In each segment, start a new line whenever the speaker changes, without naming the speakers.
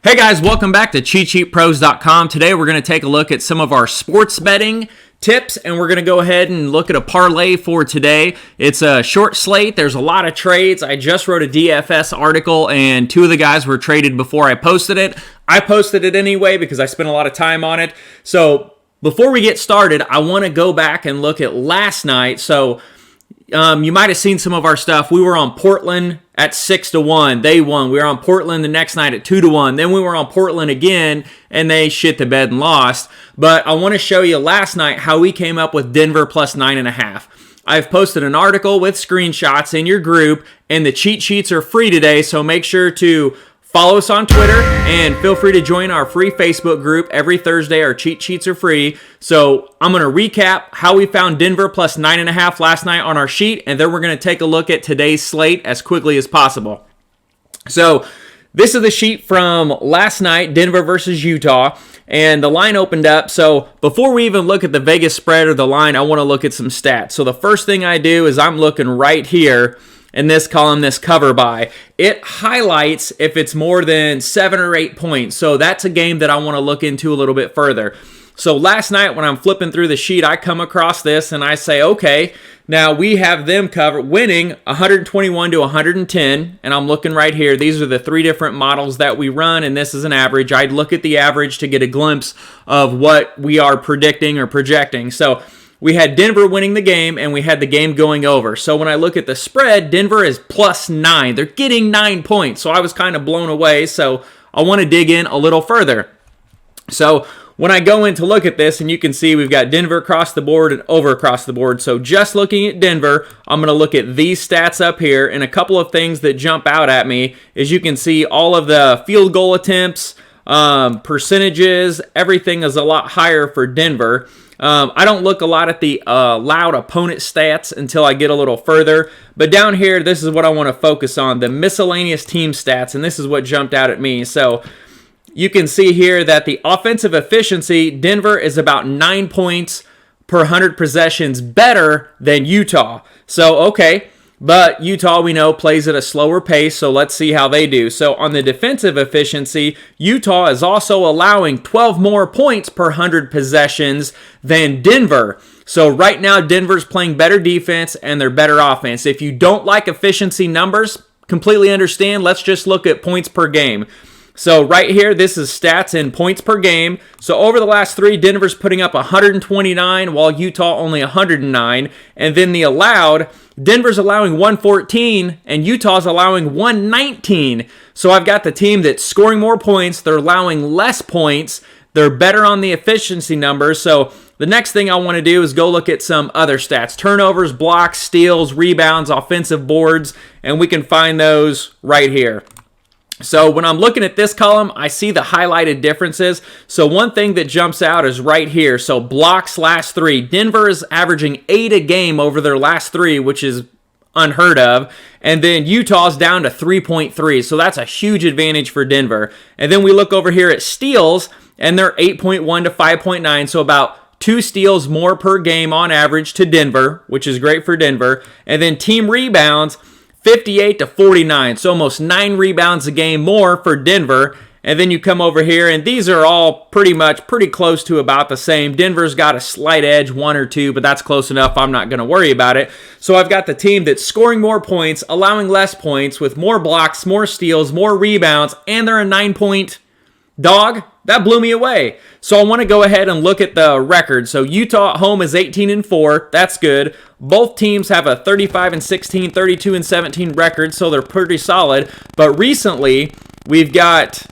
Hey guys, welcome back to CheatSheetPros.com. Today we're going to take a look at some of our sports betting tips, and we're going to go ahead and look at a parlay for today. It's a short slate. There's a lot of trades. I just wrote a DFS article, and two of the guys were traded before I posted it. I posted it anyway because I spent a lot of time on it. So before we get started, I want to go back and look at last night. So you might have seen some of our stuff. We were on Portland at 6-1. They won. We were on Portland the next night at 2-1. Then we were on Portland again, and they shit the bed and lost. But I want to show you last night how we came up with Denver plus 9.5. I've posted an article with screenshots in your group, and the cheat sheets are free today, so make sure to follow us on Twitter, and feel free to join our free Facebook group. Every Thursday, our cheat sheets are free. So I'm going to recap how we found Denver plus 9.5 last night on our sheet, and then we're going to take a look at today's slate as quickly as possible. So this is the sheet from last night, Denver versus Utah, and the line opened up. So before we even look at the Vegas spread or the line, I want to look at some stats. So the first thing I do is I'm looking right here in this column, this cover by. It highlights if it's more than 7 or 8 points. So that's a game that I want to look into a little bit further. So last night when I'm flipping through the sheet, I come across this and I say, okay, now we have them winning 121 to 110. And I'm looking right here. These are the three different models that we run, and this is an average. I'd look at the average to get a glimpse of what we are predicting or projecting. So we had Denver winning the game, and we had the game going over. So when I look at the spread, Denver is plus 9. They're getting 9 points. So I was kind of blown away. So I want to dig in a little further. So when I go in to look at this, and you can see we've got Denver across the board and over across the board. So just looking at Denver, I'm going to look at these stats up here. And a couple of things that jump out at me is you can see all of the field goal attempts, percentages, everything is a lot higher for Denver. I don't look a lot at the allowed opponent stats until I get a little further. But down here, this is what I want to focus on, the miscellaneous team stats, and this is what jumped out at me. So you can see here that the offensive efficiency, Denver is about 9 points per 100 possessions better than Utah. So, okay. But Utah, we know, plays at a slower pace, so let's see how they do. So on the defensive efficiency, Utah is also allowing 12 more points per 100 possessions than Denver. So right now, Denver's playing better defense and they're better offense. If you don't like efficiency numbers, completely understand. Let's just look at points per game. So right here, this is stats in points per game. So over the last three, Denver's putting up 129, while Utah only 109. And then the allowed, Denver's allowing 114, and Utah's allowing 119. So I've got the team that's scoring more points. They're allowing less points. They're better on the efficiency numbers. So the next thing I want to do is go look at some other stats. Turnovers, blocks, steals, rebounds, offensive boards, and we can find those right here. So when I'm looking at this column, I see the highlighted differences. So one thing that jumps out is right here. So blocks last three. Denver is averaging 8 a game over their last three, which is unheard of. And then Utah's down to 3.3. So that's a huge advantage for Denver. And then we look over here at steals, and they're 8.1 to 5.9. So about 2 steals more per game on average to Denver, which is great for Denver. And then team rebounds, 58 to 49, so almost 9 rebounds a game more for Denver. And then you come over here, and these are all pretty close to about the same. Denver's got a slight edge, 1 or 2, but that's close enough. I'm not going to worry about it. So I've got the team that's scoring more points, allowing less points, with more blocks, more steals, more rebounds, and they're a 9-point dog. That blew me away. So I want to go ahead and look at the record. So Utah at home is 18-4. That's good. Both teams have a 35-16, 32-17 record, so they're pretty solid. But recently, we've got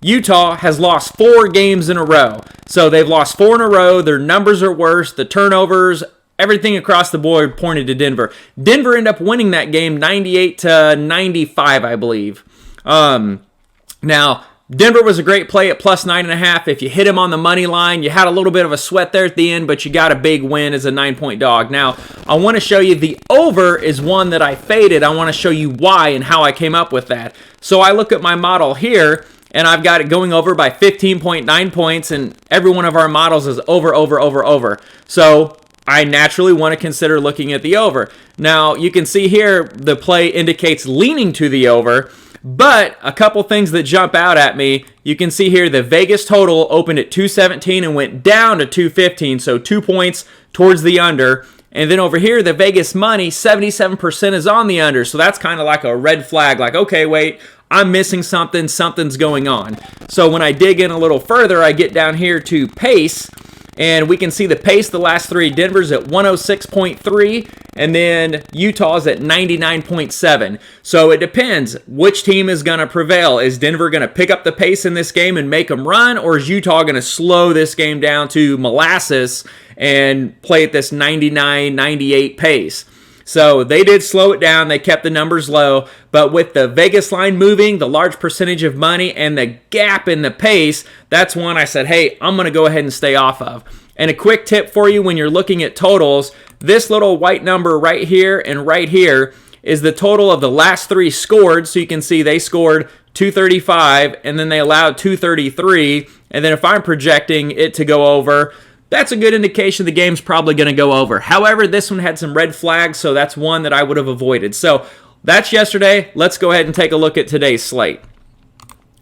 Utah has lost 4 games in a row. So they've lost 4 in a row. Their numbers are worse. The turnovers, everything across the board pointed to Denver. Denver ended up winning that game 98-95, I believe. Now, Denver was a great play at plus 9.5. If you hit him on the money line, you had a little bit of a sweat there at the end, but you got a big win as a 9-point dog. Now, I want to show you the over is one that I faded. I want to show you why and how I came up with that. So I look at my model here, and I've got it going over by 15.9 points, and every one of our models is over. So I naturally want to consider looking at the over. Now, you can see here the play indicates leaning to the over, But a couple things that jump out at me, you can see here the Vegas total opened at 217 and went down to 215, so 2 points towards the under. And then over here, the Vegas money, 77% is on the under, so that's kind of like a red flag, like, okay, wait, I'm missing something, something's going on. So when I dig in a little further, I get down here to pace, and we can see the pace the last three. Denver's at 106.3, and then Utah's at 99.7. So it depends which team is going to prevail. Is Denver going to pick up the pace in this game and make them run, or is Utah going to slow this game down to molasses and play at this 99, 98 pace? So they did slow it down. They kept the numbers low. But with the Vegas line moving, the large percentage of money, and the gap in the pace, that's one I said, hey, I'm going to go ahead and stay off of. And a quick tip for you when you're looking at totals, this little white number right here and right here is the total of the last three scored. So you can see they scored 235, and then they allowed 233. And then if I'm projecting it to go over, that's a good indication the game's probably going to go over. However, this one had some red flags, so that's one that I would have avoided. So that's yesterday. Let's go ahead and take a look at today's slate.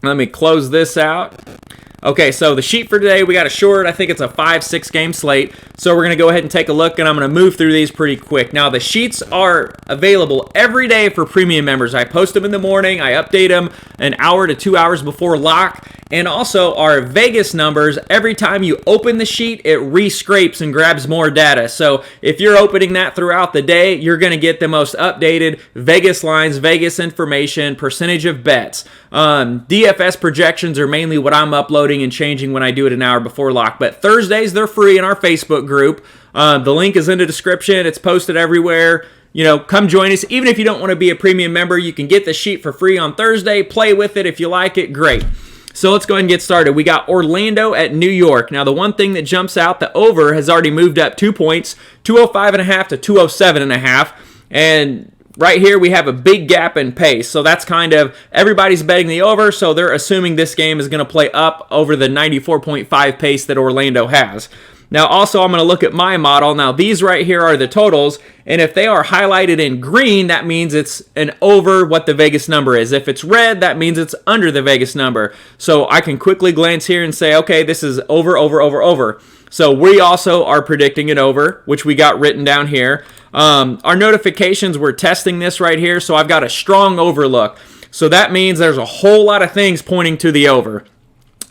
Let me close this out. Okay, so the sheet for today, we got a short, I think it's a 5-6 game slate. So we're going to go ahead and take a look, and I'm going to move through these pretty quick. Now, the sheets are available every day for premium members. I post them in the morning. I update them an hour to 2 hours before lock. And also our Vegas numbers, every time you open the sheet, it re-scrapes and grabs more data. So if you're opening that throughout the day, you're going to get the most updated Vegas lines, Vegas information, percentage of bets. DFS projections are mainly what I'm uploading and changing when I do it an hour before lock. But Thursdays, they're free in our Facebook group. The link is in the description. It's posted everywhere. You know, come join us. Even if you don't want to be a premium member, you can get the sheet for free on Thursday. Play with it. If you like it, great. So let's go ahead and get started. We got Orlando at New York. Now, the one thing that jumps out, the over has already moved up 2 points, 205.5 to 207.5. And right here, we have a big gap in pace. So that's kind of, everybody's betting the over, so they're assuming this game is going to play up over the 94.5 pace that Orlando has. Now, also, I'm going to look at my model. Now, these right here are the totals, and if they are highlighted in green, that means it's an over what the Vegas number is. If it's red, that means it's under the Vegas number. So I can quickly glance here and say, okay, this is over, over, over, over. So we also are predicting an over, which we got written down here. Our notifications, we're testing this right here, so I've got a strong overlook. So that means there's a whole lot of things pointing to the over.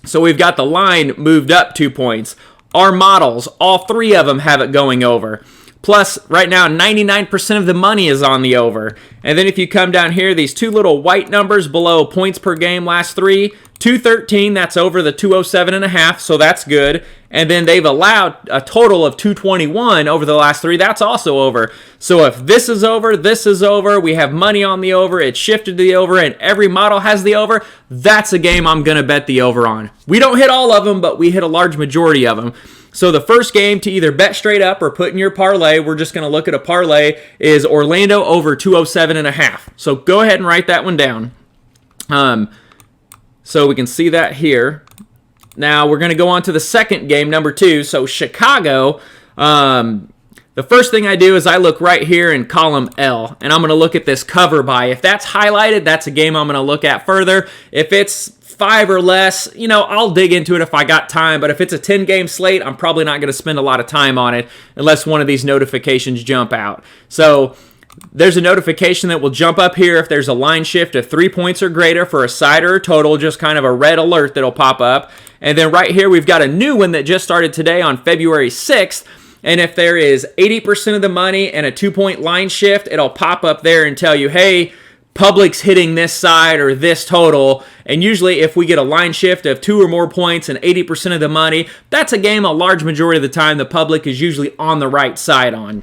So we've got the line moved up 2 points. Our models, all three of them have it going over. Plus, right now, 99% of the money is on the over. And then if you come down here, these two little white numbers below points per game last three, 213, that's over the 207.5, so that's good. And then they've allowed a total of 221 over the last three. That's also over. So if this is over, we have money on the over, it's shifted to the over, and every model has the over, that's a game I'm going to bet the over on. We don't hit all of them, but we hit a large majority of them. So the first game to either bet straight up or put in your parlay, we're just going to look at a parlay, is Orlando over 207.5. So go ahead and write that one down. So we can see that here. Now we're going to go on to the second game, number 2. So Chicago, the first thing I do is I look right here in column L, and I'm going to look at this cover by. If that's highlighted, that's a game I'm going to look at further. If it's 5 or less, you know, I'll dig into it if I got time, but if it's a 10-game slate, I'm probably not going to spend a lot of time on it unless one of these notifications jump out. So there's a notification that will jump up here if there's a line shift of 3 points or greater for a side or a total, just kind of a red alert that'll pop up. And then right here, we've got a new one that just started today on February 6th. And if there is 80% of the money and a 2-point line shift, it'll pop up there and tell you, hey, public's hitting this side or this total. And usually if we get a line shift of 2 or more points and 80% of the money, that's a game a large majority of the time the public is usually on the right side on.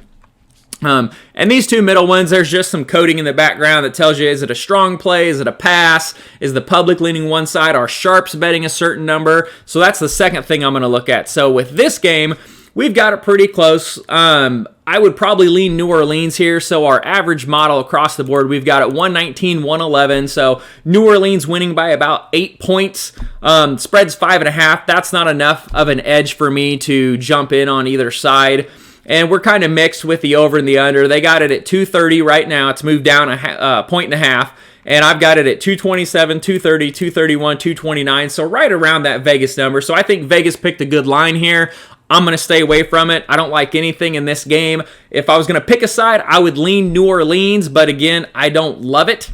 And these two middle ones, there's just some coding in the background that tells you, is it a strong play? Is it a pass? Is the public leaning one side? Are sharps betting a certain number? So that's the second thing I'm going to look at. So with this game, we've got it pretty close. I would probably lean New Orleans here. So our average model across the board, we've got it 119, 111. So New Orleans winning by about 8 points. Spread's 5.5. That's not enough of an edge for me to jump in on either side. And we're kind of mixed with the over and the under. They got it at 230 right now. It's moved down a point and a half. and I've got it at 227, 230, 231, 229, so right around that Vegas number. So I think Vegas picked a good line here. I'm going to stay away from it. I don't like anything in this game. If I was going to pick a side, I would lean New Orleans, but again, I don't love it.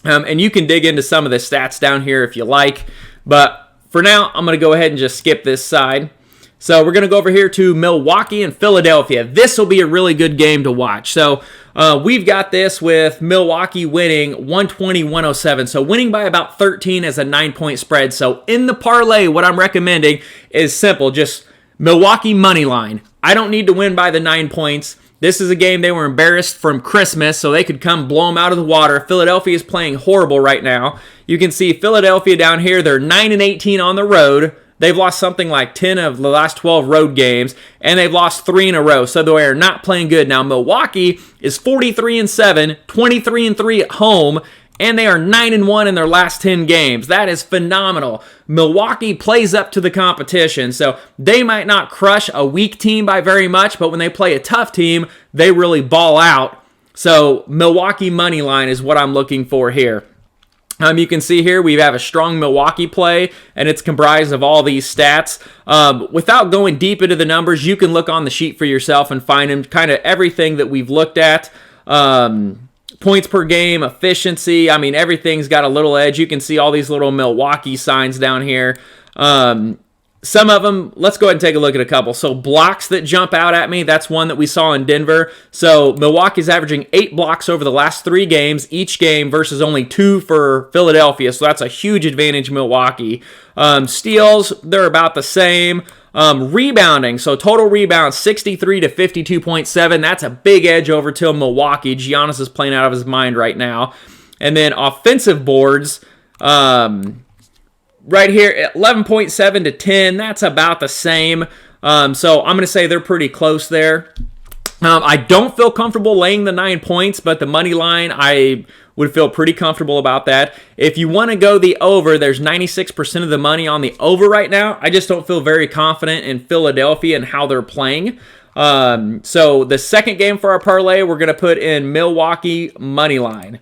And you can dig into some of the stats down here if you like, but for now, I'm going to go ahead and just skip this side. So we're going to go over here to Milwaukee and Philadelphia. This will be a really good game to watch. So we've got this with Milwaukee winning 120-107. So winning by about 13 as a 9-point spread. So in the parlay, what I'm recommending is simple. Just Milwaukee money line. I don't need to win by the 9 points. This is a game they were embarrassed from Christmas, so they could come blow them out of the water. Philadelphia is playing horrible right now. You can see Philadelphia down here. They're 9-18 on the road. They've lost something like 10 of the last 12 road games, and they've lost 3 in a row, so they are not playing good. Now, Milwaukee is 43-7, 23-3 at home, and they are 9-1 in their last 10 games. That is phenomenal. Milwaukee plays up to the competition, so they might not crush a weak team by very much, but when they play a tough team, they really ball out. So Milwaukee money line is what I'm looking for here. You can see here we have a strong Milwaukee play, and it's comprised of all these stats. Without going deep into the numbers, you can look on the sheet for yourself and find them, kind of everything that we've looked at. Points per game, efficiency, I mean, everything's got a little edge. You can see all these little Milwaukee signs down here. Some of them, let's go ahead and take a look at a couple. So blocks that jump out at me, that's one that we saw in Denver. So Milwaukee's averaging 8 blocks over the last 3 games, each game versus only 2 for Philadelphia. So that's a huge advantage, Milwaukee. Steals, they're about the same. Rebounding, so total rebounds 63 to 52.7. That's a big edge over to Milwaukee. Giannis is playing out of his mind right now. And then offensive boards, right here, 11.7 to 10. That's about the same. So I'm going to say they're pretty close there. I don't feel comfortable laying the 9 points, but the money line, I would feel pretty comfortable about that. If you want to go the over, there's 96% of the money on the over right now. I just don't feel very confident in Philadelphia and how they're playing. So the second game for our parlay, we're going to put in Milwaukee money line.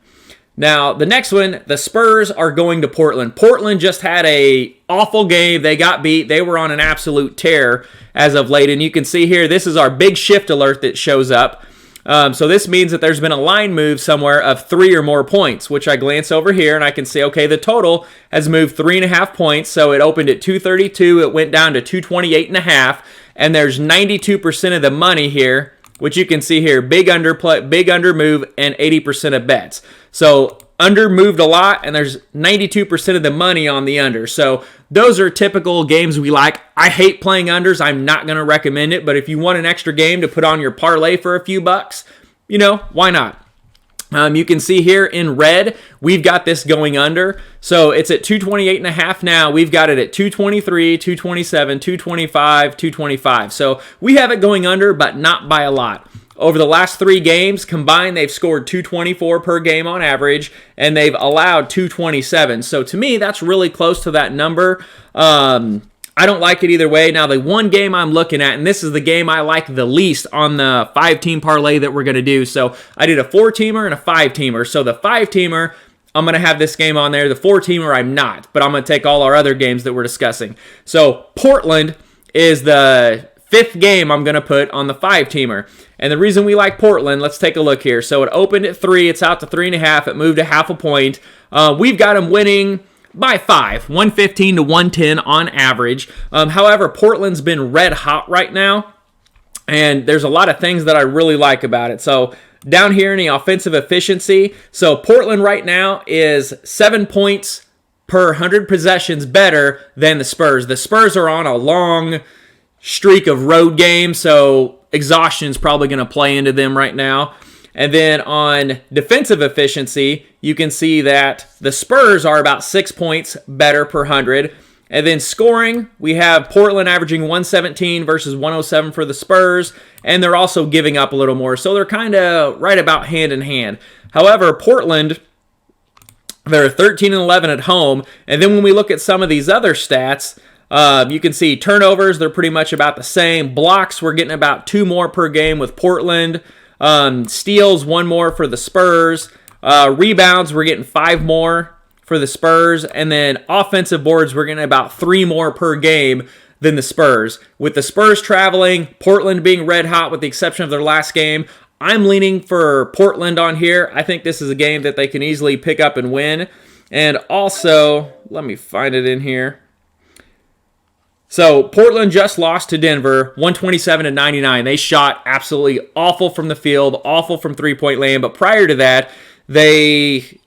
Now, the next one, the Spurs are going to Portland. Portland just had a awful game. They got beat. They were on an absolute tear as of late. And you can see here, this is our big shift alert that shows up. So this means that there's been a line move somewhere of 3 or more points, which I glance over here and I can see, okay, the total has moved 3.5 points. So it opened at 232. It went down to 228.5. And there's 92% of the money here, which you can see here, big under move, and 80% of bets. So under moved a lot, and there's 92% of the money on the under. So those are typical games we like. I hate playing unders. I'm not going to recommend it, but if you want an extra game to put on your parlay for a few bucks, you know, why not? You can see here in red, we've got this going under. So it's at 228.5 now. We've got it at 223, 227, 225, 225. So we have it going under, but not by a lot. Over the last 3 games combined, they've scored 224 per game on average, and they've allowed 227. So to me, that's really close to that number. I don't like it either way. Now, the one game I'm looking at, and this is the game I like the least on the 5-team parlay that we're going to do. So I did a 4-teamer and a 5-teamer. So the 5-teamer, I'm going to have this game on there. The 4-teamer, I'm not. But I'm going to take all our other games that we're discussing. So Portland is the 5th game I'm going to put on the 5-teamer. And the reason we like Portland, let's take a look here. So it opened at 3. It's out to 3.5. It moved a half a point. We've got them winning by 5, 115 to 110 on average. However, Portland's been red hot right now, and there's a lot of things that I really like about it. So down here in the offensive efficiency, so Portland right now is 7 points per 100 possessions better than the Spurs. The Spurs are on a long streak of road games, so exhaustion is probably going to play into them right now. And then on defensive efficiency, you can see that the Spurs are about 6 points better per 100. And then scoring, we have Portland averaging 117 versus 107 for the Spurs. And they're also giving up a little more. So they're kind of right about hand in hand. However, Portland, they're 13-11 at home. And then when we look at some of these other stats, you can see turnovers, they're pretty much about the same. Blocks, we're getting about 2 more per game with Portland. Steals, 1 more for the Spurs. Rebounds, we're getting 5 more for the Spurs. And then offensive boards, we're getting about 3 more per game than the Spurs. With the Spurs traveling, Portland being red hot with the exception of their last game, I'm leaning for Portland on here. I think this is a game that they can easily pick up and win. And also, let me find it in here. So Portland just lost to Denver, 127-99. They shot absolutely awful from the field, awful from three-point land. But prior to that, they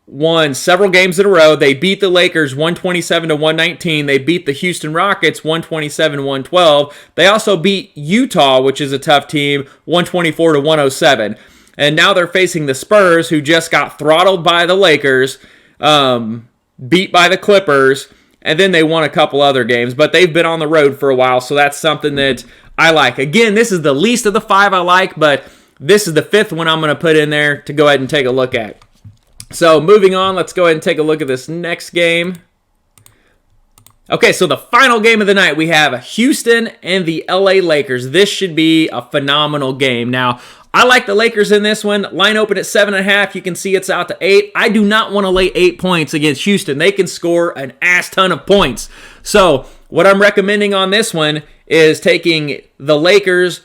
won several games in a row. They beat the Lakers 127-119. They beat the Houston Rockets 127-112. They also beat Utah, which is a tough team, 124-107. And now they're facing the Spurs, who just got throttled by the Lakers, beat by the Clippers, and then they won a couple other games. But they've been on the road for a while, so that's something that I like. Again, this is the least of the 5 I like, but this is the 5th one I'm going to put in there to go ahead and take a look at. So moving on, let's go ahead and take a look at this next game. Okay, so the final game of the night, we have Houston and the LA Lakers. This should be a phenomenal game. Now, I like the Lakers in this one. Line open at 7.5. You can see it's out to 8. I do not want to lay 8 points against Houston. They can score an ass ton of points. So what I'm recommending on this one is taking the Lakers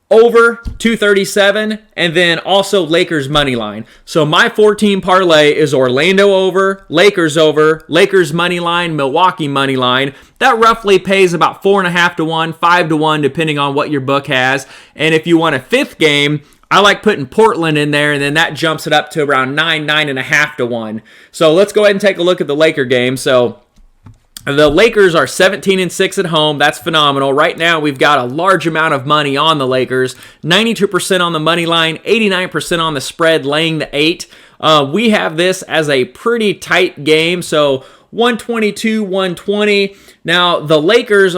over 237, and then also Lakers money line. So my 14 parlay is Orlando over, Lakers money line, Milwaukee money line. That roughly pays about 4.5 to 1, 5 to 1, depending on what your book has. And if you want a 5th game, I like putting Portland in there, and then that jumps it up to around 9.5 to 1. So let's go ahead and take a look at the Laker game. So the Lakers are 17-6 at home. That's phenomenal. Right now, we've got a large amount of money on the Lakers. 92% on the money line, 89% on the spread, laying the 8. We have this as a pretty tight game, so 122-120. Now, the Lakers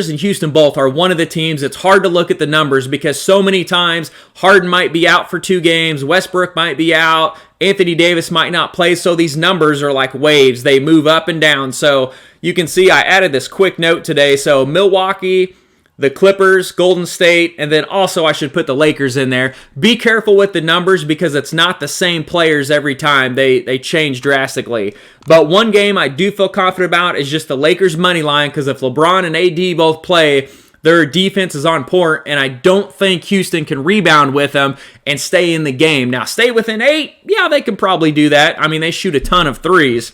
and Houston both are one of the teams. It's hard to look at the numbers because so many times Harden might be out for 2 games, Westbrook might be out, Anthony Davis might not play, so these numbers are like waves. They move up and down. So you can see I added this quick note today. So Milwaukee, the Clippers, Golden State, and then also I should put the Lakers in there. Be careful with the numbers because it's not the same players every time. They change drastically. But one game I do feel confident about is just the Lakers money line because if LeBron and AD both play, their defense is on point, and I don't think Houston can rebound with them and stay in the game. Now, stay within 8? Yeah, they could probably do that. I mean, they shoot a ton of threes.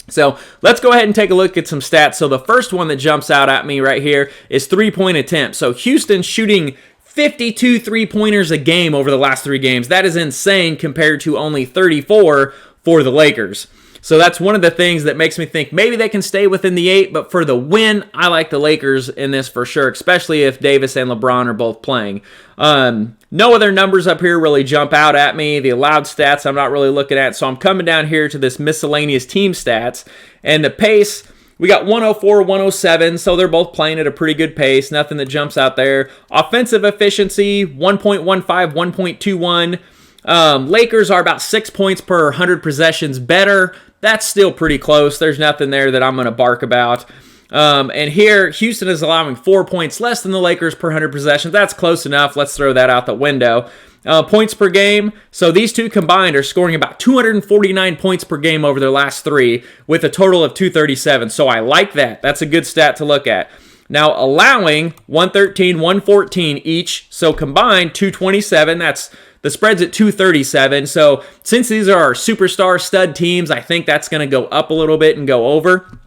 So let's go ahead and take a look at some stats. So the first one that jumps out at me right here is 3-point attempts. So Houston shooting 52 3-pointers a game over the last 3 games. That is insane compared to only 34 for the Lakers. So that's one of the things that makes me think maybe they can stay within the 8, but for the win, I like the Lakers in this for sure, especially if Davis and LeBron are both playing. No other numbers up here really jump out at me. The allowed stats I'm not really looking at, so I'm coming down here to this miscellaneous team stats. And the pace, we got 104, 107, so they're both playing at a pretty good pace. Nothing that jumps out there. Offensive efficiency, 1.15, 1.21. Lakers are about 6 points per 100 possessions better. That's still pretty close. There's nothing there that I'm going to bark about. And here, Houston is allowing 4 points less than the Lakers per 100 possessions. That's close enough. Let's throw that out the window. Points per game. So these two combined are scoring about 249 points per game over their last 3 with a total of 237. So I like that. That's a good stat to look at. Now, allowing 113, 114 each. So combined, 227. That's the spread's at 237. So since these are our superstar stud teams, I think that's going to go up a little bit and go over.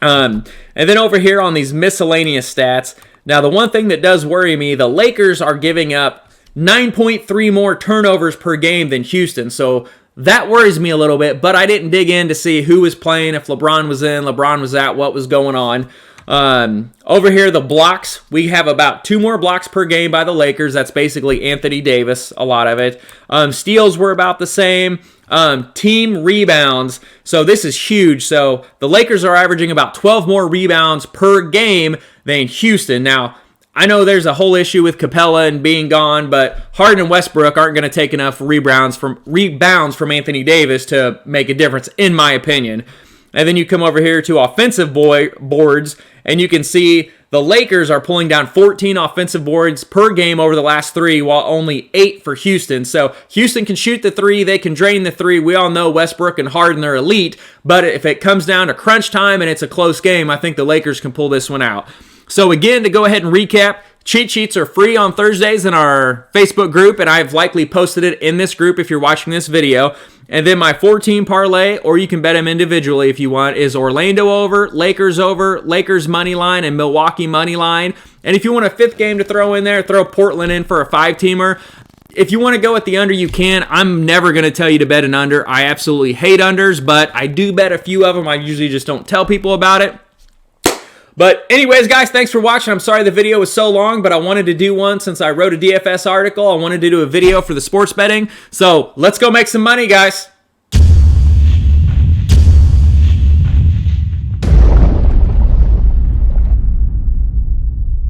And then over here on these miscellaneous stats, now the one thing that does worry me, the Lakers are giving up 9.3 more turnovers per game than Houston. So that worries me a little bit, but I didn't dig in to see who was playing, if LeBron was in, LeBron was out, what was going on. Over here, the blocks, we have about 2 more blocks per game by the Lakers. That's basically Anthony Davis, a lot of it. Steals were about the same. Team rebounds, so this is huge. So the Lakers are averaging about 12 more rebounds per game than Houston. Now, I know there's a whole issue with Capella and being gone, but Harden and Westbrook aren't going to take enough rebounds from Anthony Davis to make a difference, in my opinion. And then you come over here to offensive boards, and you can see The Lakers are pulling down 14 offensive boards per game over the last 3, while only 8 for Houston. So Houston can shoot the 3, they can drain the 3. We all know Westbrook and Harden are elite, but if it comes down to crunch time and it's a close game, I think the Lakers can pull this one out. So again, to go ahead and recap, cheat sheets are free on Thursdays in our Facebook group, and I've likely posted it in this group if you're watching this video. And then my 4-team parlay, or you can bet them individually if you want, is Orlando over, Lakers money line, and Milwaukee money line. And if you want a 5th game to throw in there, throw Portland in for a 5-teamer. If you want to go with the under, you can. I'm never going to tell you to bet an under. I absolutely hate unders, but I do bet a few of them. I usually just don't tell people about it. But anyways, guys, thanks for watching. I'm sorry the video was so long, but I wanted to do one since I wrote a DFS article. I wanted to do a video for the sports betting. So let's go make some money, guys.